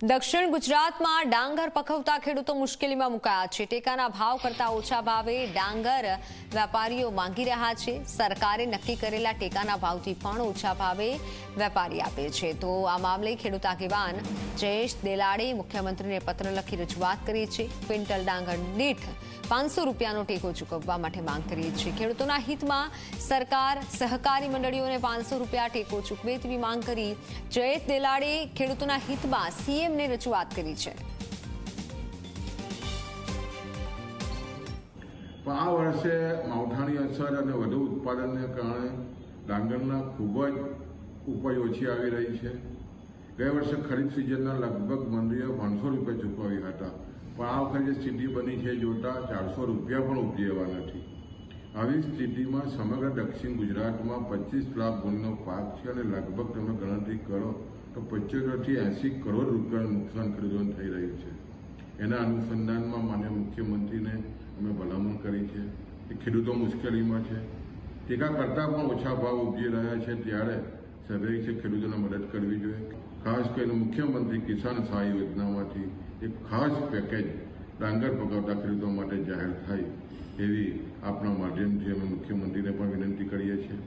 દક્ષિણ ગુજરાતમાં ડાંગર પકવતા ખેડૂતો મુશ્કેલીમાં મુકાયા છે। ટેકાના ભાવ કરતાં ઓછા ભાવે ડાંગર વેપારીઓ માંગી રહ્યા છે। સરકારે નક્કી કરેલા ટેકાના ભાવથી પણ ઓછા ભાવે વેપારી આપે છે। તો આ મામલે ખેડૂત આગેવાન જયેશ દેલાડે મુખ્યમંત્રીને પત્ર લખી રજૂઆત કરી છે। ક્વિન્ટલ ડાંગર દીઠ 500 રૂપિયાનો ટેકો ચૂકવવા માટે માંગ કરી છે। ખેડૂતોના હિતમાં સરકાર સહકારી મંડળીઓને 500 રૂપિયા ટેકો ચૂકવે તેવી માંગ કરી જયેશ દેલાડે ખેડૂતોના હિતમાં સીએમને રજૂઆત કરી છે। આ વર્ષે માવઠાની અસર અને વધુ ઉત્પાદનને કારણે ડાંગરના ખૂબ જ ઉપજ ઓછી આવી રહી છે। ગયા વર્ષે ખરીફ સિઝનના લગભગ મંડળીઓ 500 રૂપિયા ચૂકવ્યા હતા, પણ આ વખતે જે સ્થિતિ બની છે જોતા 400 રૂપિયા પણ ઉપજી એવા નથી। આવી સ્થિતિમાં સમગ્ર દક્ષિણ ગુજરાતમાં 25 લાખ ગુણનો પાક છે અને લગભગ તમે ગણતરી કરો તો 75 થી 80 કરોડ રૂપિયાનું નુકસાન ખેડૂતોને થઈ રહ્યું છે। એના અનુસંધાનમાં માનનીય મુખ્યમંત્રીને અમે ભલામણ કરી છે કે ખેડૂતો મુશ્કેલીમાં છે, ટેકા કરતાં પણ ઓછા ભાવ ઉપજી રહ્યા છે, ત્યારે સ્વાભાવિક છે ખેડૂતોને મદદ કરવી જોઈએ। ખાસ કરીને મુખ્યમંત્રી કિસાન સહાય યોજનામાંથી એક ખાસ પેકેજ ડાંગર પકવતા ખેડૂતો માટે જાહેર થાય એવી આપણા માધ્યમથી અમે મુખ્યમંત્રીને પણ વિનંતી કરીએ છીએ।